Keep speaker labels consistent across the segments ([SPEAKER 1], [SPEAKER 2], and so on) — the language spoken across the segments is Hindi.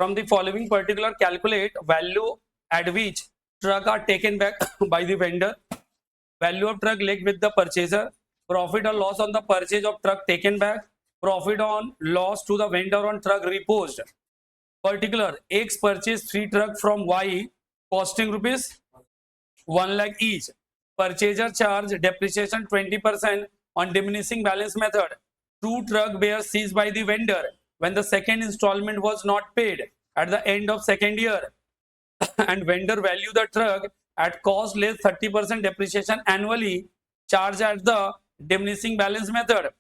[SPEAKER 1] From the following particular, calculate value at which truck are taken back by the vendor. Value of truck left with the purchaser. Profit or loss on the purchase of truck taken back. Profit on loss to the vendor on truck reposed. Particular, X purchased 3 truck from Y costing rupees 1 lakh each. Purchaser charge depreciation 20% on diminishing balance method. 2 truck were seized by the vendor when the second installment was not paid at the end of second year and vendor value the truck at cost less 30% depreciation annually charged at the diminishing balance method.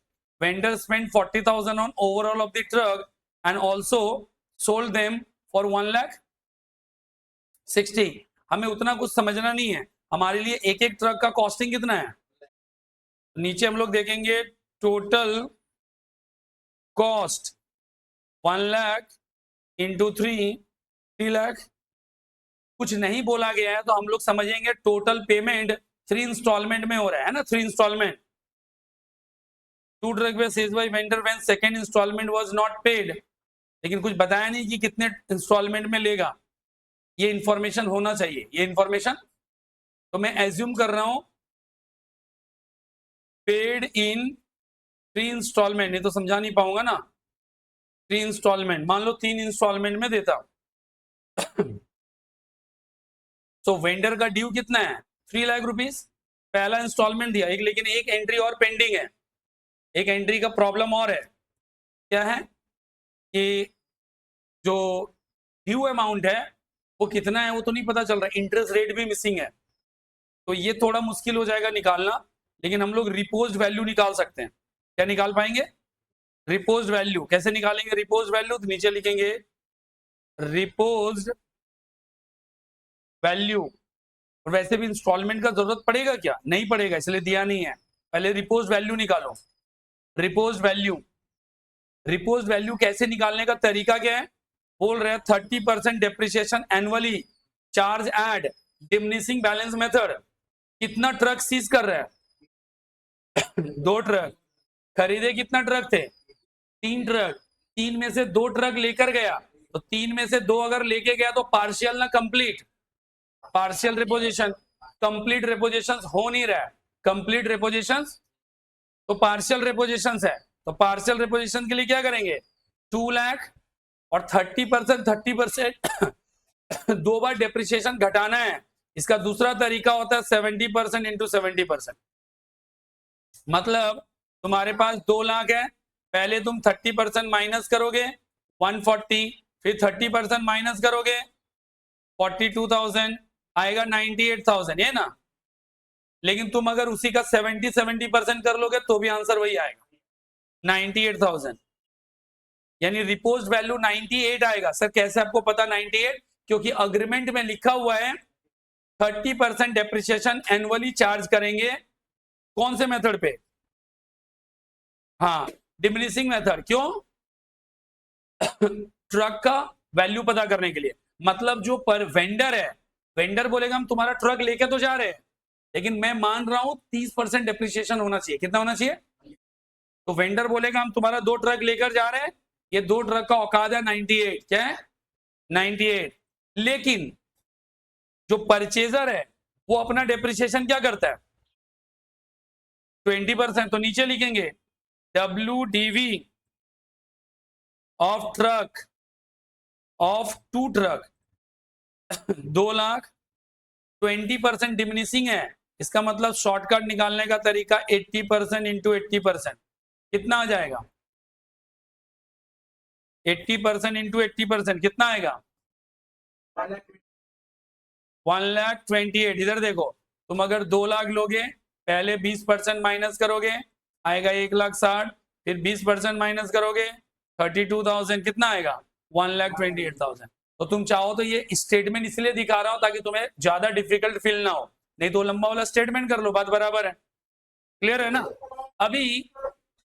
[SPEAKER 1] Vendor spent 40,000 on overall of the truck and also sold them for 1 lakh 60. हमें उतना कुछ समझना नहीं है, हमारे लिए एक एक ट्रक का कॉस्टिंग कितना है. नीचे हम लोग देखेंगे total cost 1 lakh into 3 lakh. कुछ नहीं बोला गया है तो हम लोग समझेंगे टोटल पेमेंट 3 इंस्टॉलमेंट में हो रहा है ना. 3 instalment. 2 truck were seized by vendor when second instalment was not paid. लेकिन कुछ बताया नहीं कि कितने इंस्टॉलमेंट में लेगा. ये इंफॉर्मेशन होना चाहिए. ये इंफॉर्मेशन तो मैं एज्यूम कर रहा हूं पेड इन 3 इंस्टॉलमेंट. ये तो समझा नहीं पाऊंगा ना. 3 इंस्टॉलमेंट मान लो 3 इंस्टॉलमेंट में देता. तो वेंडर का ड्यू कितना है 3 लाख रुपीस. पहला इंस्टॉलमेंट दिया एक, लेकिन एक एंट्री और पेंडिंग है. एक एंट्री का प्रॉब्लम और है. क्या है कि जो ड्यू अमाउंट है वो कितना है वो तो नहीं पता चल रहा. इंटरेस्ट रेट भी मिसिंग है. तो ये थोड़ा मुश्किल हो जाएगा निकालना. लेकिन हम लोग रिपोज्ड वैल्यू निकाल सकते हैं. क्या निकाल पाएंगे? रिपोज्ड वैल्यू. कैसे निकालेंगे रिपोज्ड वैल्यू? तो नीचे लिखेंगे रिपोज्ड वैल्यू. और वैसे भी इंस्टॉलमेंट का जरूरत पड़ेगा क्या? नहीं पड़ेगा, इसलिए दिया नहीं है. पहले रिपोज्ड वैल्यू निकालो. रिपोज्ड वैल्यू. रिपोज्ड वैल्यू कैसे निकालने का तरीका क्या है? बोल रहे हैं 30% depreciation annually charged diminishing balance method. कितना ट्रक सीज कर रहा है? 2 ट्रक. खरीदे कितना ट्रक थे? 3 ट्रक. 3 में से 2 ट्रक लेकर गया. तो 3 में से 2 अगर लेके गया तो पार्शियल ना complete. Partial reposition. Complete reposition हो नहीं रहा है. कंप्लीट रिपोजिशन तो पार्शियल रिपोजिशन है. तो पार्शियल रिपोजिशन के लिए क्या करेंगे? 2 लाख और 30% 2 बार डेप्रिसिएशन घटाना है. इसका दूसरा तरीका होता है 70% इंटू 70%. मतलब तुम्हारे पास 2 लाख है. पहले तुम 30% माइनस करोगे 140, फिर 30% माइनस करोगे 42,000 आएगा 98,000. ये ना. लेकिन तुम अगर उसी का 70% कर लोगे तो भी आंसर वही आएगा 98,000. यानी रिपोज्ड वैल्यू 98 आएगा. सर कैसे आपको पता 98? क्योंकि अग्रीमेंट में लिखा हुआ है 30% डेप्रिसिएशन एनुअली चार्ज करेंगे. कौन से मेथड पे? हाँ, डिमिनिशिंग मेथड. क्यों? ट्रक का वैल्यू पता करने के लिए. मतलब जो पर वेंडर है, वेंडर बोलेगा हम तुम्हारा ट्रक लेके तो जा रहे हैं, लेकिन मैं मान रहा हूं 30% डेप्रिसिएशन होना चाहिए. कितना होना चाहिए? तो वेंडर बोलेगा हम तुम्हारा 2 ट्रक लेकर जा रहे हैं, ये 2 ट्रक का औकात है 98. क्या है? 98. लेकिन जो परचेजर है वो अपना डेप्रिसिएशन क्या करता है? 20%. तो नीचे लिखेंगे WDV of truck of 2 truck 2 lakh. 20% diminishing है. इसका मतलब शॉर्टकट निकालने का तरीका 80% इंटू 80%. कितना आ जाएगा? 80% इंटू 80% कितना आएगा? 1,28,000. इधर देखो, तुम अगर 2 लाख लोगे, पहले 20% माइनस करोगे आएगा 1,60,000, फिर 20% माइनस करोगे 32,000. कितना आएगा? 1,28,000. तो तुम चाहो तो ये स्टेटमेंट इसलिए दिखा रहा हूं ताकि तुम्हें ज्यादा डिफिकल्ट फील ना हो. नहीं तो लंबा वाला स्टेटमेंट कर लो, बात बराबर है. क्लियर है ना? अभी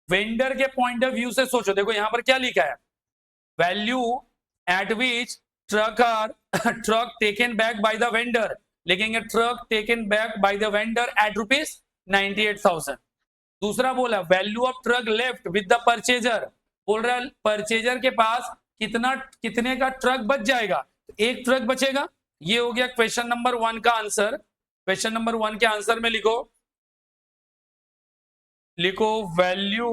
[SPEAKER 1] वेंडर के पॉइंट ऑफ व्यू से सोचो. देखो यहां पर क्या लिखा है? Value at which truck taken back by the vendor. लिखेंगे truck taken back by the vendor at rupees 98,000. दूसरा बोला value of truck left with the purchaser. बोल रहा है परचेजर के पास कितने का ट्रक बच जाएगा, तो एक ट्रक बचेगा। ये हो गया क्वेश्चन नंबर 1 का आंसर। क्वेश्चन नंबर 1 के आंसर में लिखो value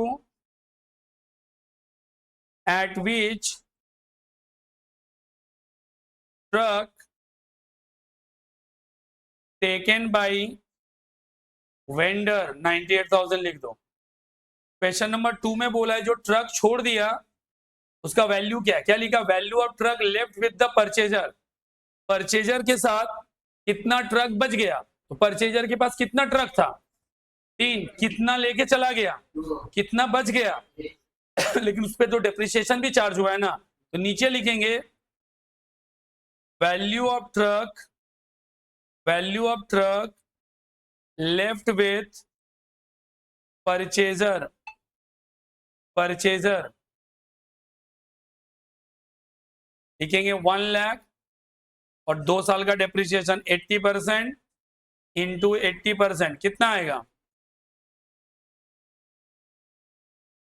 [SPEAKER 1] at which truck taken by vendor 98,000 लिख दो। क्वेश्चन नंबर 2 में बोला है जो ट्रक छोड़ दिया उसका वैल्यू क्या है, क्या लिखा, value of truck left with the purchaser. Purchaser के साथ कितना ट्रक बच गया, तो परचेजर के पास कितना ट्रक था, 3, कितना लेके चला गया, कितना बच गया लेकिन उस पर तो डेप्रिसिएशन भी चार्ज हुआ है ना, तो नीचे लिखेंगे value of truck left with purchaser लिखेंगे 1 लाख और 2 साल का डेप्रिसिएशन 80% इंटू 80% कितना आएगा,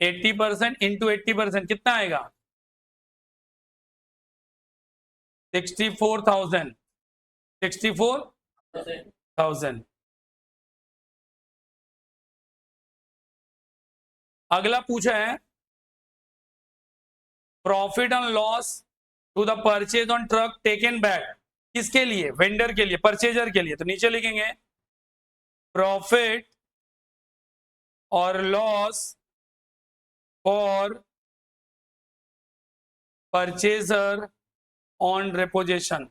[SPEAKER 1] 80% इंटू 80% कितना आएगा, 64,000। अगला पूछा है profit and loss to the purchase on truck taken back, किसके लिए, वेंडर के लिए, परचेजर के लिए, तो नीचे लिखेंगे प्रॉफिट और लॉस फॉर परचेजर ऑन रेपोजेशन।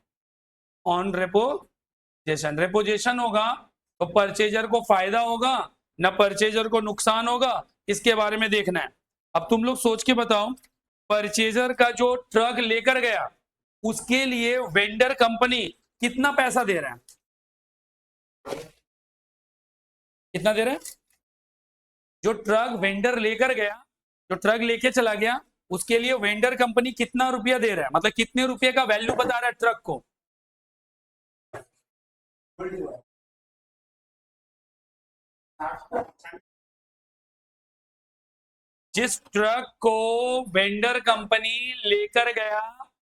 [SPEAKER 1] रेपोजेशन होगा तो परचेजर को फायदा होगा ना परचेजर को नुकसान होगा, इसके बारे में देखना है। अब तुम लोग सोच के बताओ, परचेजर का जो ट्रक लेकर गया उसके लिए वेंडर कंपनी कितना पैसा दे रहा है, कितना दे रहा है, जो ट्रक वेंडर लेकर गया, जो ट्रक लेके चला गया उसके लिए वेंडर कंपनी कितना रुपया दे रहा है, मतलब कितने रुपए का वैल्यू बता रहा है ट्रक को। जिस ट्रक को वेंडर कंपनी लेकर गया,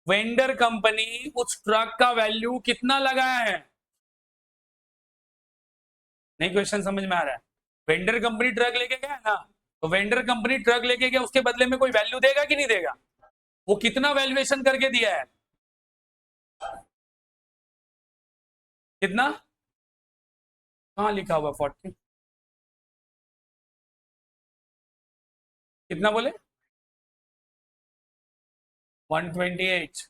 [SPEAKER 1] वेंडर कंपनी उस ट्रक का वैल्यू कितना लगाया है, नहीं क्वेश्चन समझ में आ रहा है, वेंडर कंपनी ट्रक लेके गया ना, तो वेंडर कंपनी ट्रक लेके गया उसके बदले में कोई वैल्यू देगा कि नहीं देगा, वो कितना वैल्यूएशन करके दिया है, कितना, कहां लिखा हुआ 40, कितना बोले 128,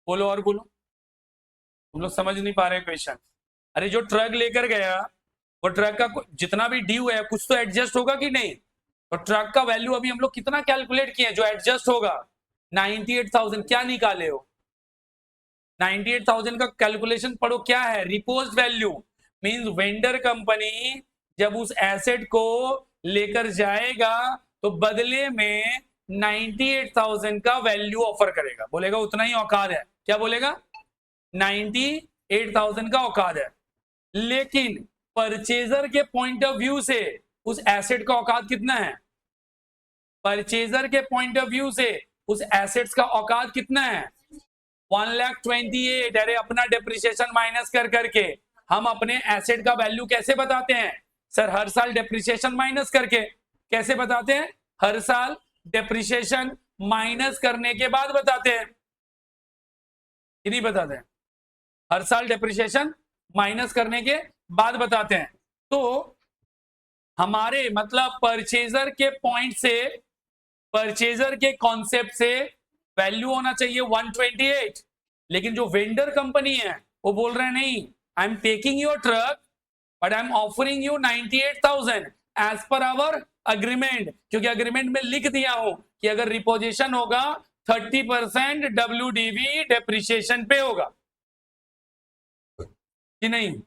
[SPEAKER 1] बोलो और बोलो, तुम लोग समझ नहीं पा रहे क्वेश्चन। अरे जो ट्रक लेकर गया वो ट्रक का जितना भी ड्यू है कुछ तो एडजस्ट होगा कि नहीं, तो ट्रक का वैल्यू अभी हम लोग कितना कैलकुलेट किए जो एडजस्ट होगा, 98,000 क्या निकाले हो, 98,000 का कैलकुलेशन पढ़ो क्या है, repose value means vendor company जब उस एसेट को लेकर जाएगा तो बदले में 98,000 का वैल्यू ऑफर करेगा, बोलेगा उतना ही औकात है, क्या बोलेगा 98,000 का औकात है, लेकिन परचेजर के पॉइंट ऑफ व्यू से उस एसेट का औकात कितना है, परचेजर के पॉइंट ऑफ व्यू से उस एसेट्स का औकात कितना है 1,28,000। अरे अपना डेप्रिसिएशन माइनस कर करके हम अपने एसेट का वैल्यू कैसे बताते हैं सर, हर साल डेप्रिसिएशन माइनस करके, कैसे बताते हैं, हर साल डेप्रिसिएशन माइनस करने के बाद बताते हैं कि नहीं बताते हैं, हर साल डेप्रिसिएशन माइनस करने के बाद बताते हैं। तो हमारे मतलब परचेजर के पॉइंट से, परचेजर के कॉन्सेप्ट से वैल्यू होना चाहिए 128, लेकिन जो वेंडर कंपनी है वो बोल रहे हैं नहीं, I am taking your truck but I am offering you 98,000 as per our agreement, क्योंकि अग्रीमेंट में लिख दिया हो कि अगर रिपोजिशन होगा 30% WDV डेप्रिसिएशन पे होगा कि नहीं,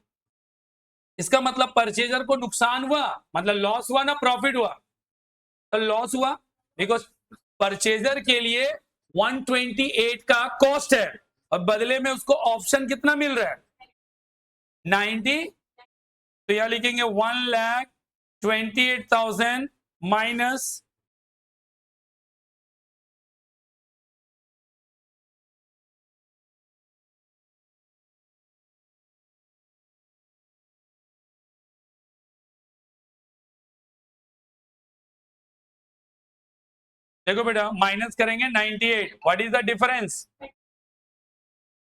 [SPEAKER 1] इसका मतलब परचेजर को नुकसान हुआ, मतलब लॉस हुआ ना प्रॉफिट हुआ, तो लॉस हुआ बिकॉज परचेजर के लिए 128 का कॉस्ट है और बदले में उसको ऑप्शन कितना मिल रहा है 90, तो यहां लिखेंगे 1,28,000 माइनस देखो बेटा माइनस करेंगे 98, व्हाट इज द डिफरेंस?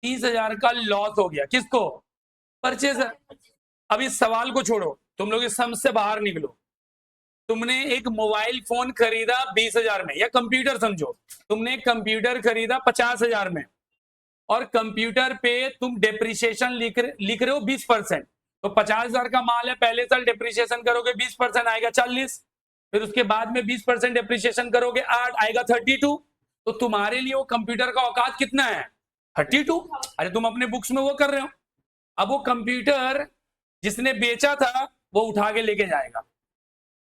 [SPEAKER 1] 30,000 का लॉस हो गया, किसको? परचेजर। अब इस सवाल को छोड़ो, तुम लोग इस सम से बाहर निकलो। तुमने एक मोबाइल फोन खरीदा 20,000 में, या कंप्यूटर समझो, तुमने एक कंप्यूटर खरीदा 50,000 में, और कंप्यूटर पे तुम डेप्रिसिएशन लिख रहे हो 20%। तो 50,000 का माल है, पहले साल डेप्रिसिएशन करोगे 20% आएगा 40, फिर उसके बाद में 20% डेप्रिसिएशन करोगे 8 आएगा 32। तो तुम्हारे लिए वो कंप्यूटर का औकात कितना है? 32। अरे तुम अपने बुक्स में वो कर रहे हो। अब वो कंप्यूटर जिसने बेचा था वो उठा के लेके जाएगा,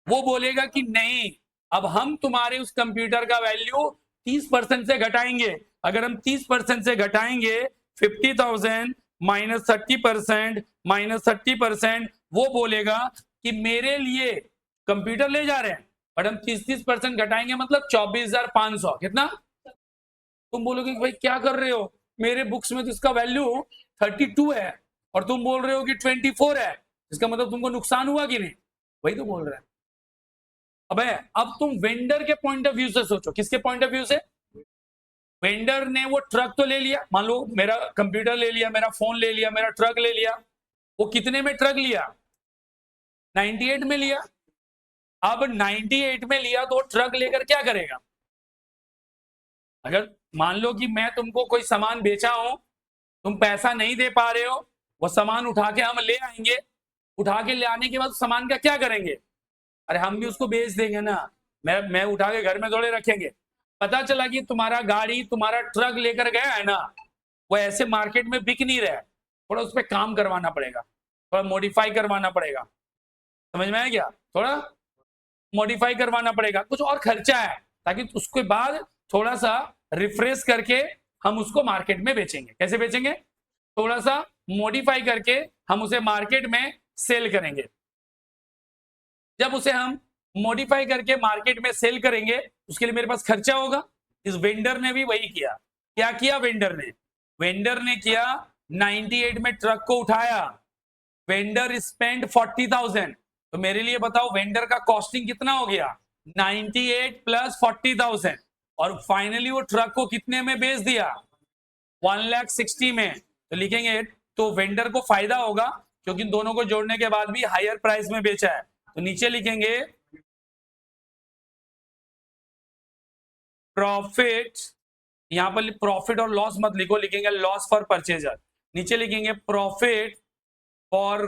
[SPEAKER 1] वो बोलेगा कि नहीं, अब हम तुम्हारे उस कंप्यूटर का वैल्यू 30% से घटाएंगे। अगर हम 30% से घटाएंगे 50,000 -30%, वो बोलेगा कि मेरे लिए कंप्यूटर ले जा रहे हैं, बट हम 30% घटाएंगे, मतलब 24,500। कितना? तुम बोलोगे कि भाई क्या कर रहे हो, मेरे बुक्स में तो इसका वैल्यू 32 है और तुम बोल रहे हो कि 24 है, इसका मतलब तुमको नुकसान हुआ कि नहीं? वही तो बोल रहे हैं। अबे अब तुम वेंडर के पॉइंट ऑफ व्यू से सोचो। किसके पॉइंट ऑफ व्यू से? वेंडर ने वो ट्रक तो ले लिया, मान लो मेरा कंप्यूटर ले लिया, मेरा फोन ले लिया, मेरा ट्रक ले लिया। वो कितने में ट्रक लिया? 98 में लिया। अब 98 में लिया तो ट्रक लेकर क्या करेगा? अगर मान लो कि मैं तुमको कोई सामान बेचा हूं, तुम पैसा नहीं दे पा रहे हो, वो सामान उठा के हम ले आएंगे, उठा के ले आने के बाद सामान का क्या करेंगे? अरे हम भी उसको बेच देंगे ना, मैं उठा के घर में थोड़े रखेंगे। पता चला कि तुम्हारा गाड़ी, तुम्हारा ट्रक लेकर गया है ना, वो ऐसे मार्केट में बिक नहीं रहा है, थोड़ा उस पर काम करवाना पड़ेगा, थोड़ा मॉडिफाई करवाना पड़ेगा। समझ में आया क्या? थोड़ा मॉडिफाई करवाना पड़ेगा, कुछ और खर्चा है, ताकि उसके बाद थोड़ा सा रिफ्रेश करके हम उसको मार्केट में बेचेंगे। कैसे बेचेंगे? थोड़ा सा मॉडिफाई करके हम उसे मार्केट में सेल करेंगे। जब उसे हम मॉडिफाई करके मार्केट में सेल करेंगे, उसके लिए मेरे पास खर्चा होगा। इस वेंडर ने भी वही किया। क्या किया वेंडर ने? वेंडर ने किया 98 में ट्रक को उठाया, वेंडर स्पेंड 40,000। तो मेरे लिए बताओ वेंडर का कॉस्टिंग कितना हो गया? 98 प्लस 40,000। और फाइनली वो ट्रक को कितने में बेच दिया? 1,60,000 में। तो लिखेंगे तो वेंडर को फायदा होगा, क्योंकि दोनों को जोड़ने के बाद भी हायर प्राइस में बेचा है। तो नीचे लिखेंगे प्रॉफिट, यहां पर प्रॉफिट और लॉस मत लिखो, लिखेंगे लॉस फॉर परचेजर। नीचे लिखेंगे profit for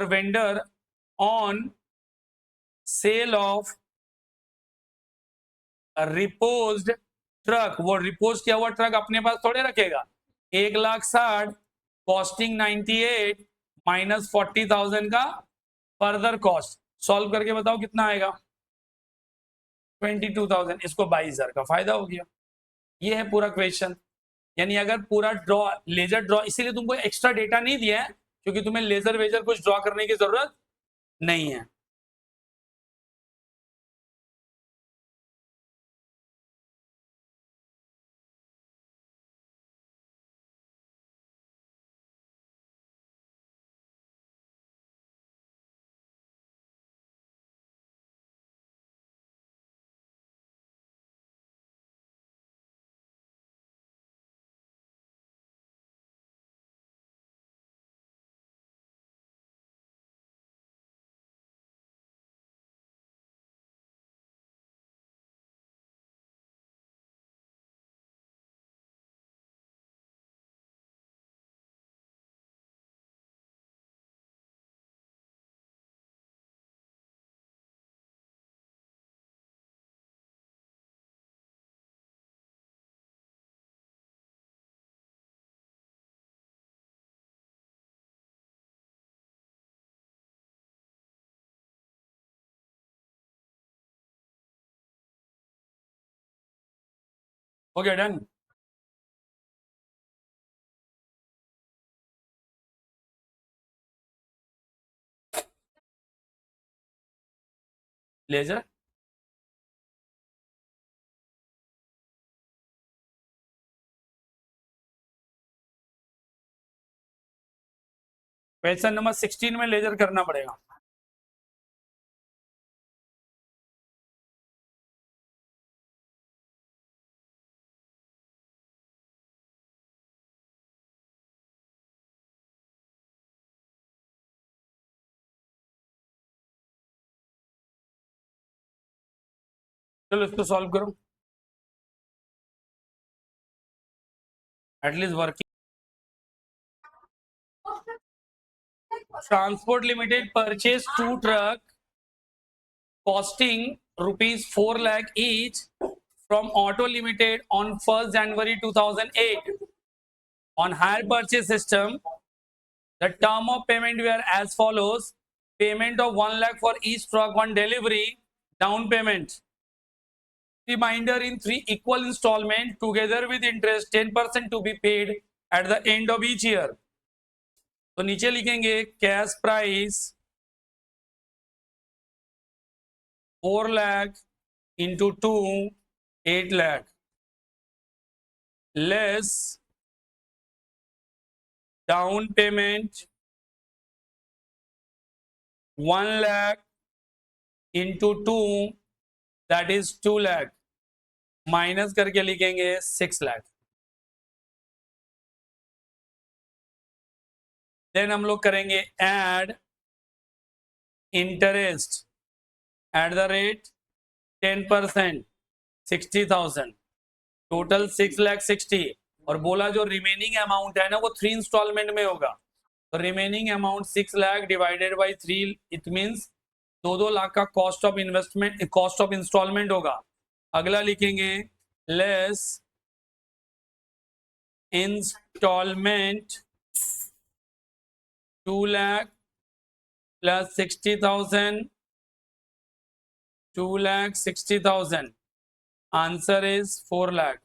[SPEAKER 1] vendor on sale of repossessed truck. वो रिपोज किया हुआ ट्रक अपने पास थोड़े रखेगा। 1,60,000 कॉस्टिंग 98 -40,000 का फर्दर कॉस्ट। सॉल्व करके बताओ कितना आएगा? 22,000। इसको 22,000 का फायदा हो गया। ये है पूरा क्वेश्चन। यानी अगर पूरा ड्रॉ, लेजर ड्रॉ, इसीलिए तुमको एक्स्ट्रा डेटा नहीं दिया है, क्योंकि तुम्हें लेजर वेजर कुछ ड्रॉ करने की जरूरत नहीं है। Okay done. Ledger question number 16 में लेजर करना पड़ेगा। चलो इसको सॉल्व करो, at least working. Transport limited purchase 2 truck costing rupees 4 lakh each from Auto Limited on 1st January 2008. On hire purchase system, the term of payment were as follows: payment of 1 lakh for each truck on delivery, down payment, remainder in 3 equal installments together with interest 10% to be paid at the end of each year. तो नीचे लिखेंगे cash price 4 lakh into 2, 8 lakh, less down payment 1 lakh into 2, that is 2 lakh, minus करके लिखेंगे 6 lakh। देन हम लोग करेंगे add interest at the rate 10%, 60,000, total 6,60,000। और बोला जो रिमेनिंग अमाउंट है ना वो 3 इंस्टॉलमेंट में होगा, तो remaining amount 6 lakh divided by 3, it means 2-2 lakh का cost of investment, cost of instalment होगा। अगला लिखेंगे less instalment 2 lakh plus 60,000, 2,60,000, answer is 4 lakh।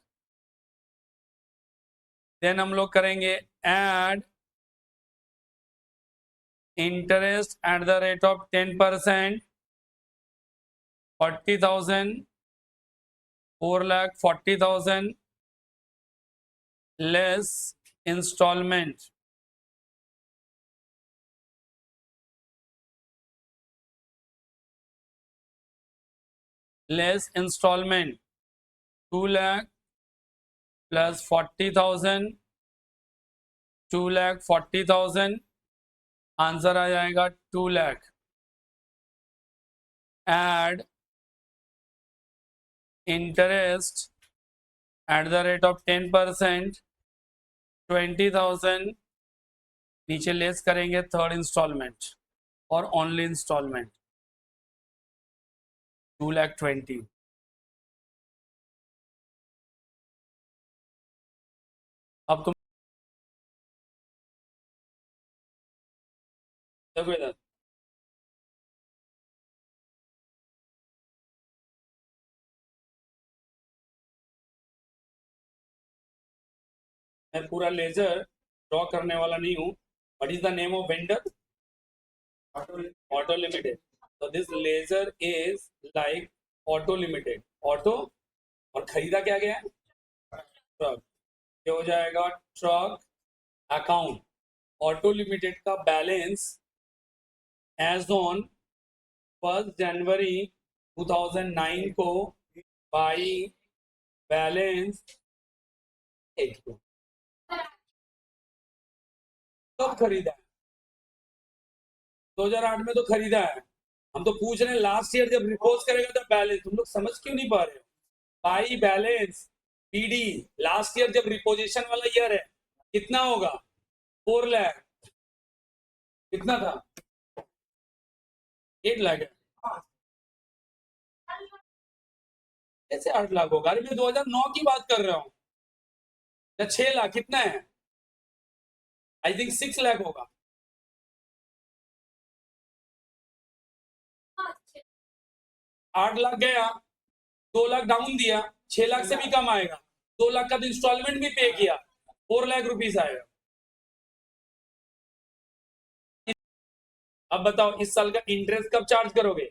[SPEAKER 1] Then हम लोग करेंगे add interest at the rate of 10%, 40,000, 4,40,000, less instalment less installment 2 lakh plus 40,000, 2,40,000, answer आ जाएगा 2 lakh। add interest at the rate of 10%, 20,000, नीचे लेस करेंगे थर्ड इंस्टॉलमेंट और ओनली इंस्टॉलमेंट 2,20,000। अब तुम देखो इधर, मैं पूरा लेजर ड्रॉ करने वाला नहीं हूँ। What is the name of vendor? Auto limited. So this laser is like Auto Limited, auto और खरीदा क्या गया? ट्रक। ये हो जाएगा ट्रक अकाउंट। ऑटो लिमिटेड का बैलेंस एज ऑन 1 जनवरी 2009 को बाई बैलेंस कब खरीदा है? 2008 में तो खरीदा है। हम तो पूछ रहे हैं लास्ट ईयर जब रिपोज करेगा तो बैलेंस। तुम लोग समझ क्यों नहीं पा रहे हो? By balance PD last year जब रिपोजिशन वाला ईयर है कितना होगा? 4 लाख। कितना था? 8 लाख है। ऐसे 8 लाख होगा? अरे मैं 2009 की बात कर रहा हूँ। या 6 लाख कितना है? आई थिंक 6 लाख होगा। 8 लाख गया, 2 लाख डाउन दिया, 6 लाख से भी कम आएगा। 2 लाख का तो इंस्टॉलमेंट भी पे किया, 4 लाख रुपीज आएगा। अब बताओ इस साल का इंटरेस्ट कब चार्ज करोगे?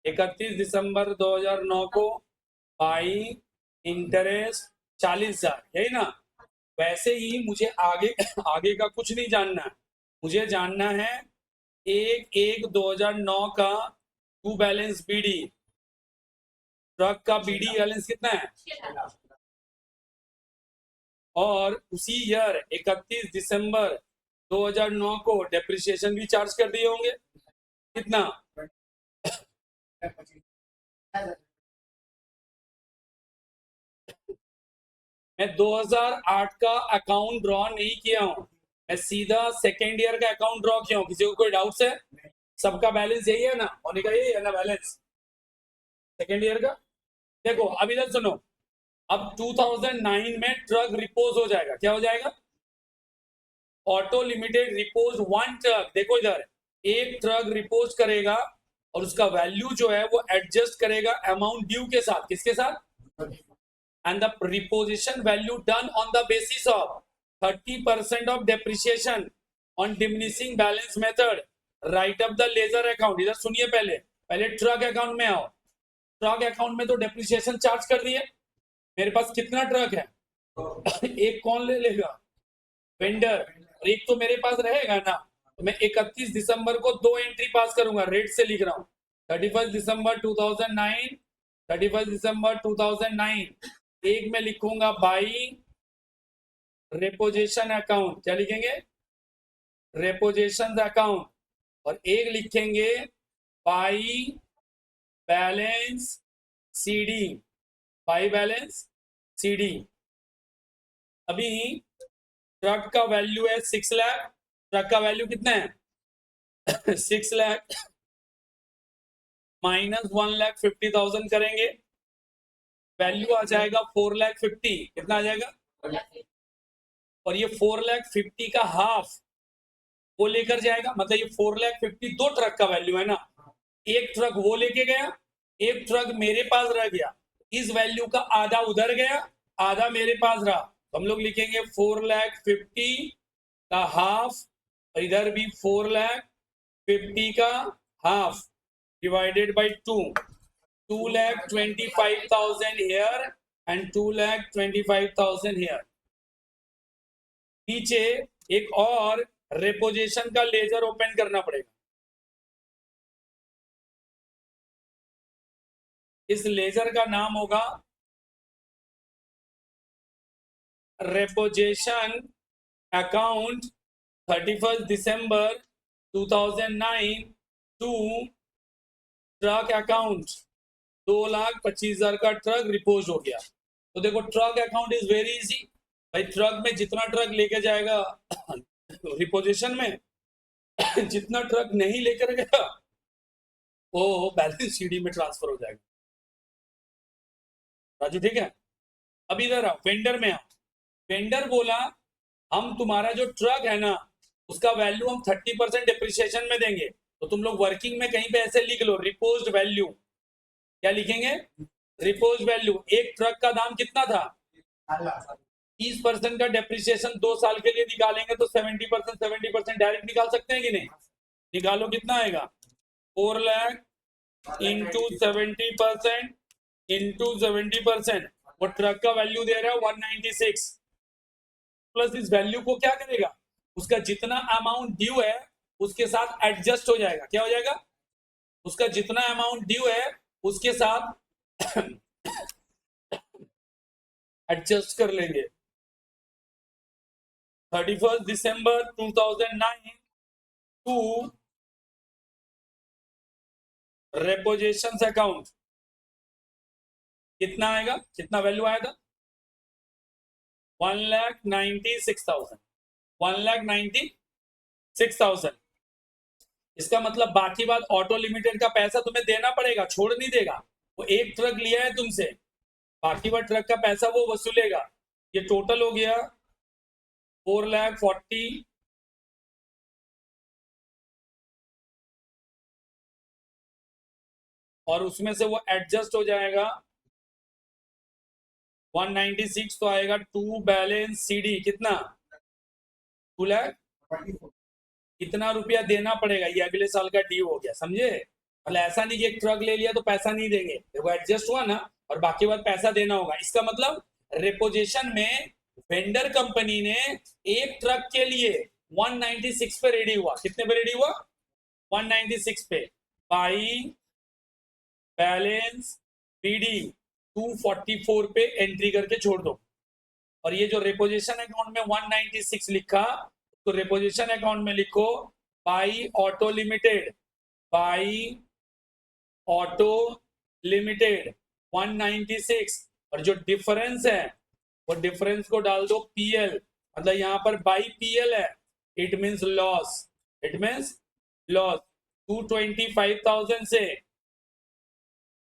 [SPEAKER 1] 31 दिसंबर 2009 को बाई इंटरेस्ट 40,000, यही ना? वैसे ही मुझे आगे आगे का कुछ नहीं जानना है, मुझे जानना है 1/1/2009 का टू बैलेंस बीडी। ट्रक का बीडी बैलेंस कितना है? और उसी ईयर 31 दिसंबर 2009 को डेप्रिसिएशन भी चार्ज कर दिए होंगे। कितना? मैं 2008 का अकाउंट ड्रॉ नहीं किया हूं, मैं सीधा सेकेंड ईयर का अकाउंट ड्रॉ किया हूं। किसी को कोई डाउट्स है? सबका बैलेंस यही है ना, होने का यही है ना बैलेंस सेकेंड ईयर का। देखो अब इधर सुनो, अब 2009 में ट्रक रिपोज हो जाएगा। क्या हो जाएगा? Auto limited repose one truck. देखो इधर, एक ट्रक रिपोज करेगा और उसका वैल्यू जो है वो एडजस्ट करेगा अमाउंट ड्यू के साथ। किसके साथ? and the reposition value done on the basis of 30% of depreciation on diminishing balance method, write up the ledger account। इधर सुनिए, पहले पहले ट्रक अकाउंट में आओ। ट्रक अकाउंट में तो डेप्रिसिएशन चार्ज कर दिए। मेरे पास कितना ट्रक है? एक कौन ले लेगा? वेंडर। एक तो मेरे पास रहेगा ना, तो मैं 31 दिसंबर को 2 एंट्री पास करूंगा, रेट से लिख रहा हूं 31 दिसंबर 2009, 31 दिसंबर 2009। एक में लिखूंगा बाई रेपोजिशन अकाउंट। क्या लिखेंगे? रेपोजिशन अकाउंट। और एक लिखेंगे by balance CD, by balance CD. अभी ट्रक का वैल्यू है 6 लाख। ट्रक का वैल्यू कितना है? 6 लाख माइनस 1,50,000 करेंगे, वैल्यू आ जाएगा 4,50,000। कितना आ जाएगा? और ये 4,50,000 का हाफ वो लेकर जाएगा, मतलब ये 4,50,000 दो ट्रक का वैल्यू है ना। एक ट्रक वो लेके गया, एक ट्रक मेरे पास रह गया। इस वैल्यू का आधा उधर गया, आधा मेरे पास रहा। तो हम लोग लिखेंगे 4,50,000 का हाफ, और इधर भी 4,50,000 का half divided by 2। 2,25,000 here and 2,25,000 here। नीचे एक और रेपोजिशन का लेजर ओपन करना पड़ेगा। इस लेजर का नाम होगा रेपोजिशन अकाउंट 31 दिसंबर 2009 टू ट्रक अकाउंट। 2,25,000 का ट्रक रिपोज हो गया। तो देखो truck account is very easy भाई। ट्रक में जितना ट्रक लेके जाएगा रिपोजिशन में, जितना ट्रक नहीं लेकर गया वो बैलेंस सीडी में ट्रांसफर हो जाएगा। राजू ठीक है? अब इधर आओ, वेंडर में आओ। वेंडर बोला हम तुम्हारा जो ट्रक है ना उसका वैल्यू हम 30% डिप्रिसिएशन में देंगे। तो तुम लोग वर्किंग में कहीं पे ऐसे लिख लो रिपोज्ड वैल्यू। क्या लिखेंगे? Repose value. एक ट्रक का दाम कितना था? 30% का डेप्रिसिएशन 2 साल के लिए निकालेंगे तो 70% डायरेक्ट निकाल सकते हैं कि नहीं? निकालो, कितना आएगा? 4 लाख इंटू 70% इंटू 70%। वो ट्रक का वैल्यू दे रहा है 196 प्लस इस वैल्यू को क्या करेगा? उसका जितना अमाउंट ड्यू है उसके साथ एडजस्ट हो जाएगा। क्या हो जाएगा? उसका जितना अमाउंट ड्यू है उसके साथ एडजस्ट कर लेंगे। 31 दिसंबर 2009 टू रेपोजिशन अकाउंट कितना आएगा? कितना वैल्यू आएगा? 1,96,000। 1,96,000। इसका मतलब बाकी बात ऑटो लिमिटेड का पैसा तुम्हें देना पड़ेगा, छोड़ नहीं देगा। वो एक ट्रक लिया है तुमसे, बाकी बात ट्रक का पैसा वो वसूलेगा। ये टोटल हो गया 4,40,000 और उसमें से वो एडजस्ट हो जाएगा 196। तो आएगा टू बैलेंस सीडी कितना? 2 लाख। कितना रुपया देना पड़ेगा? ये अगले साल का ड्यू हो गया, समझे? मतलब ऐसा नहीं कि एक ट्रक ले लिया तो पैसा नहीं देंगे, देखो एडजस्ट हुआ ना, और बाकी बात पैसा देना होगा। इसका मतलब रेपोजिशन में वेंडर कंपनी ने एक ट्रक के लिए 196 पे रेडी हुआ। कितने पे रेडी हुआ? 196 पे। बाई बैलेंस पीडी 244 पे एंट्री करके छोड़ दो। और ये जो रेपोजिशन अकाउंट में 196 लिखा, तो रेपोजिशन अकाउंट में लिखो by auto limited, by auto limited 196। और जो डिफरेंस है वो डिफरेंस को डाल दो पीएल, मतलब यहाँ पर बाई पीएल है, it means loss, it means loss. 225,000 से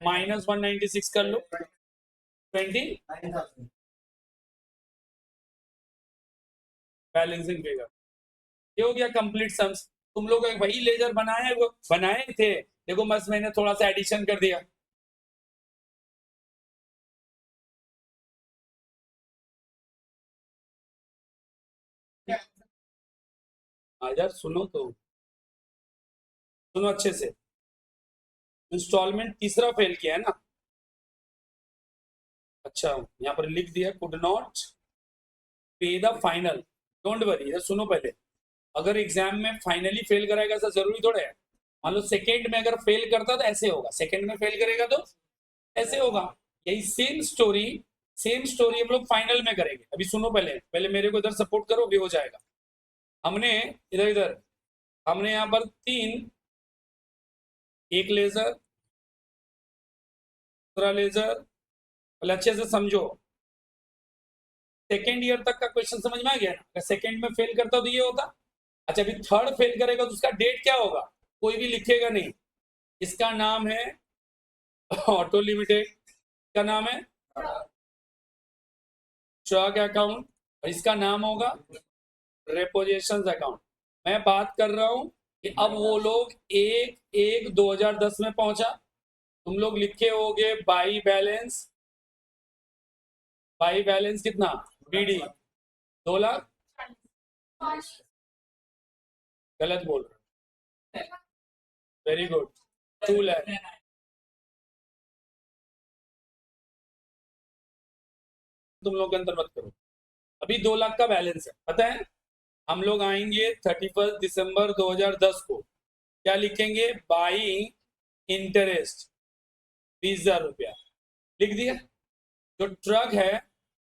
[SPEAKER 1] माइनस 196 कर लो, 20 बैलेंसिंग फिगर। ये हो गया कंप्लीट सम्स। तुम लोग वही लेजर बनाए थे, देखो बस मैंने थोड़ा सा एडिशन कर दिया। यार सुनो तो, सुनो अच्छे से। इंस्टॉलमेंट तीसरा फेल किया है ना। अच्छा, यहाँ पर लिख दिया कुड नॉट पे द फाइनल। डोंट वरी, सुनो पहले। अगर एग्जाम में फाइनली फेल कराएगा ऐसा जरूरी थोड़ा है। मान लो सेकंड में अगर फेल करता तो ऐसे होगा, सेकंड में फेल करेगा तो ऐसे होगा। यही सेम स्टोरी हम लोग फाइनल में करेंगे। अभी सुनो पहले, पहले मेरे को इधर सपोर्ट करो, भी हो जाएगा। हमने इधर इधर हमने यहाँ पर 3, एक लेजर, दूसरा लेजर। पहले अच्छे से समझो, सेकेंड ईयर तक का क्वेश्चन समझ में आ गया ना। अगर सेकेंड में फेल करता तो ये होता। अच्छा, अभी थर्ड फेल करेगा तो उसका डेट क्या होगा, कोई भी लिखेगा नहीं। इसका नाम है ऑटो लिमिटेड, का नाम है ट्रक अकाउंट, और इसका नाम होगा रेपोजिशन अकाउंट। मैं बात कर रहा हूं कि अब वो लोग 1/1/2010 में पहुंचा। तुम लोग लिखे होगे बाई बैलेंस कितना, बीडी 2 लाख। गलत बोल रहे, वेरी गुड, 2 लाख। तुम लोग के अंतर मत करो। अभी 2 लाख का बैलेंस है, पता है। हम लोग आएंगे 31 दिसंबर 2010 को, क्या लिखेंगे, बाई इंटरेस्ट 20,000 रुपया लिख दिया। जो ट्रक है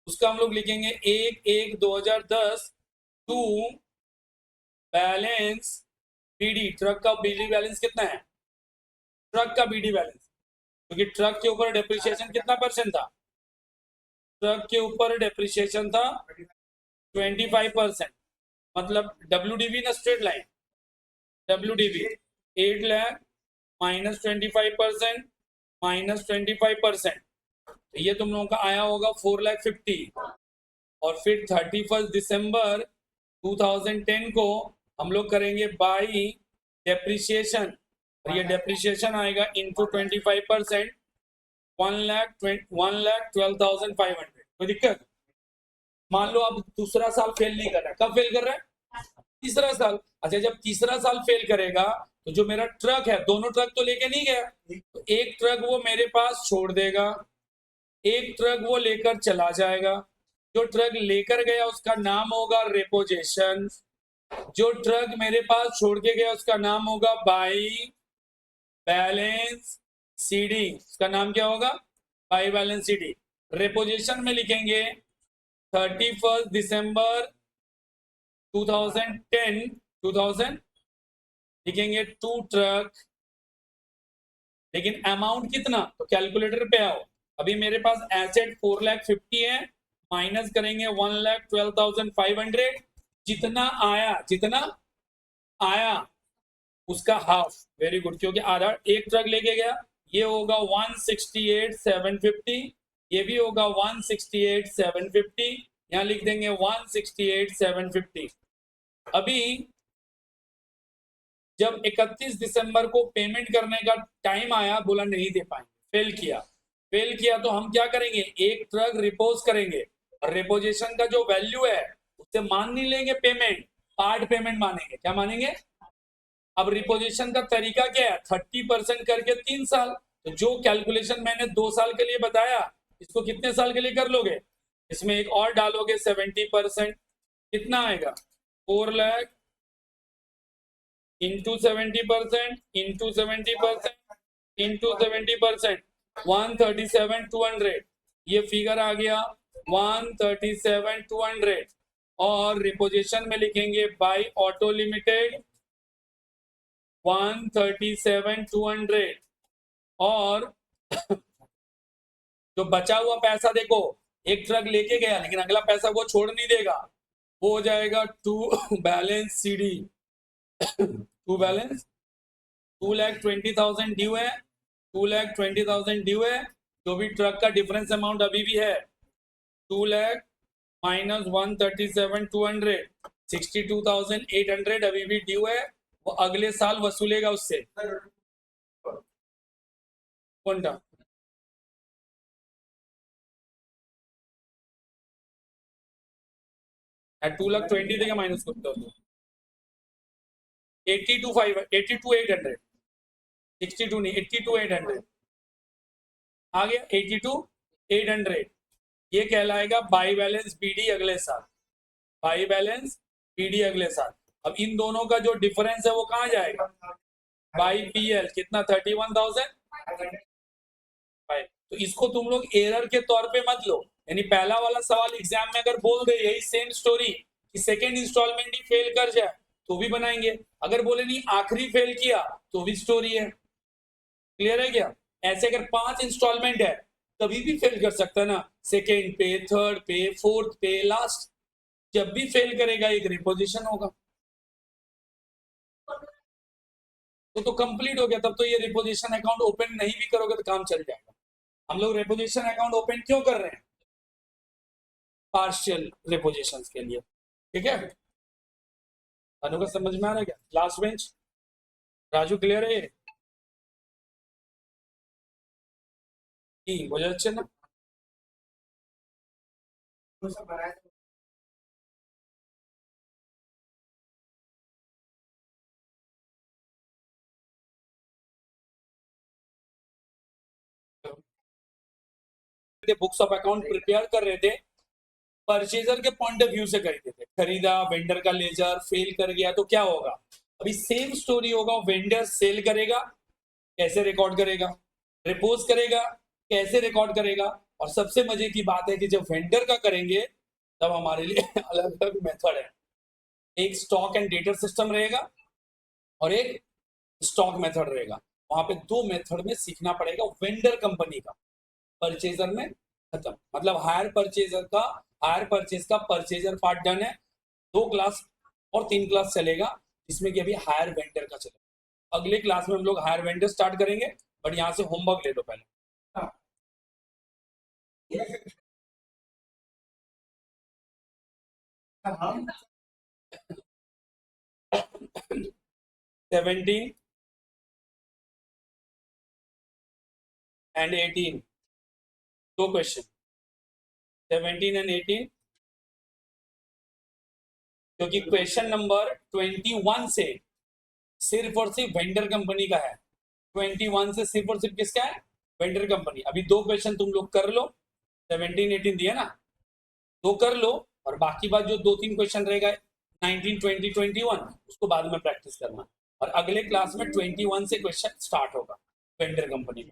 [SPEAKER 1] उसका हम लोग लिखेंगे 1/1/2010 टू बैलेंस बीडी। ट्रक का बीडी बैलेंस कितना है, ट्रक का बीडी बैलेंस, क्योंकि ट्रक के ऊपर डेप्रिसिएशन कितना परसेंट था, ट्रक के ऊपर डेप्रिसिएशन था 25%। मतलब डब्ल्यूडीबी ना straight line, WDV 8 lakh minus 25% minus 25%, तो ये तुम लोगों का आया होगा 4,50,000। और फिर 31 दिसंबर 2010 को हम लोग करेंगे बाई डेप्रिसिएशन, और ये डेप्रिसिएशन आएगा इनटू 25%, 1,12,500। कोई दिक्कत। मान लो अब दूसरा साल फेल नहीं कर रहा है, कब फेल कर रहा है, तीसरा साल। अच्छा, जब तीसरा साल फेल करेगा तो जो मेरा ट्रक है, दोनों ट्रक तो लेके नहीं गया, तो एक ट्रक वो मेरे पास छोड़ देगा, एक ट्रक वो लेकर चला जाएगा। जो ट्रक लेकर गया उसका नाम होगा रेपोजिशन, जो ट्रक मेरे पास छोड़ के गया उसका नाम होगा बाई बैलेंस सीडी। उसका नाम क्या होगा, बाई बैलेंस सीडी। रेपोजिशन में लिखेंगे 31 दिसंबर 2010 लिखेंगे 2 ट्रक, लेकिन अमाउंट कितना, तो कैलकुलेटर पे आओ। अभी मेरे पास एसेट 4,50,000 है, माइनस करेंगे 1,12,500। जितना आया उसका हाफ, वेरी गुड, क्योंकि आधा एक ट्रक लेके गया। ये होगा 168,750, ये भी होगा 168,750, यहाँ लिख देंगे 168,750। अभी जब 31 दिसंबर को पेमेंट करने का टाइम आया, बोला नहीं दे पाएंगे, फेल किया तो हम क्या करेंगे, एक ट्रक रिपोज करेंगे, और रिपोजिशन का जो वैल्यू है उससे मान नहीं लेंगे पेमेंट, पार्ट पेमेंट मानेंगे। क्या मानेंगे, अब रिपोजिशन का तरीका क्या है, 30% करके 3 साल। तो जो कैलकुलेशन मैंने 2 साल के लिए बताया, इसको कितने साल के लिए कर लोगे, इसमें एक और डालोगे 70%, कितना आएगा, 4 लाख इंटू 70% इंटू 70% इंटू 70%, 137,200। ये फिगर आ गया 137,200। और रिपोजिशन में लिखेंगे बाई ऑटो लिमिटेड 137,200। और जो बचा हुआ पैसा देखो, एक ट्रक लेके गया लेकिन अगला पैसा वो छोड़ नहीं देगा, वो हो जाएगा to balance CD, to balance 2,20,000 due है, 2,20,000 ड्यू है। जो भी ट्रक का डिफरेंस अमाउंट अभी भी है 2 लाख माइनस 137,200, 62,800 अभी भी ड्यू है, वो अगले साल वसूलेगा उससे। कौन सा 2,20,000 देगा माइनस करते हो 82,800, 62 नहीं 82,800 आ गया, 82,800 ये कहलाएगा बाई बैलेंस BD अगले साल, बाई बैलेंस BD अगले साल। अब इन दोनों का जो डिफरेंस है वो कहाँ जाएगा, बाई PL कितना 31,000। तो इसको तुम लोग एरर के तौर पे मत लो, यानी पहला वाला सवाल एग्जाम में अगर बोल दे यही सेम स्टोरी कि सेकेंड इंस्टॉलमेंट ही फेल कर जाए तो भी बनाएंगे, अगर बोले नहीं आखिरी फेल किया तो भी स्टोरी है। क्लियर है क्या? ऐसे अगर 5 इंस्टॉलमेंट है कभी भी फेल कर सकता है ना, सेकेंड पे, थर्ड पे, फोर्थ पे, लास्ट, जब भी फेल करेगा एक रिपोजिशन होगा। तो कंप्लीट हो गया, तब तो ये रिपोजिशन अकाउंट ओपन नहीं भी करोगे तो काम चल जाएगा। हम लोग रिपोजिशन अकाउंट ओपन क्यों कर रहे हैं, पार्शियल रिपोजिशंस के लिए। ठीक है, अनु का समझ में आ रहा है क्या? लास्ट बेंच राजू क्लियर है? मुझे अच्छे ना बुक्स ऑफ अकाउंट प्रिपेयर कर रहे थे, परचेजर के पॉइंट ऑफ व्यू से खरीदे थे, खरीदा, वेंडर का लेजर फेल कर गया तो क्या होगा, अभी सेम स्टोरी होगा, वेंडर सेल करेगा कैसे रिकॉर्ड करेगा, रिपोज करेगा कैसे रिकॉर्ड करेगा, और सबसे मजे की बात है कि जब वेंडर का करेंगे तब हमारे लिए अलग अलग मेथड है, एक स्टॉक एंड डेटर सिस्टम रहेगा और एक स्टॉक मेथड रहेगा। वहां पे 2 मेथड में सीखना पड़ेगा वेंडर कंपनी का, परचेजर में खत्म, मतलब हायर परचेज का परचेजर पार्ट डन है। 2 क्लास और 3 क्लास चलेगा जिसमें कि अभी हायर वेंडर का चलेगा। अगले क्लास में हम लोग हायर वेंडर स्टार्ट करेंगे, बट यहाँ से होमवर्क ले लो पहले। 17 and 18 दो क्वेश्चन, 17 and 18, क्योंकि क्वेश्चन नंबर 21 से सिर्फ और सिर्फ वेंडर कंपनी का है, 21 से सिर्फ और सिर्फ किसका है, वेंडर कंपनी। अभी 2 क्वेश्चन तुम लोग कर लो, 17 18 दिया ना, 2 कर लो, और बाकी बात जो 2-3 क्वेश्चन रहेगा 19 20 21 उसको बाद में प्रैक्टिस करना, और अगले क्लास में 21 से क्वेश्चन स्टार्ट होगा वेंडर कंपनी में।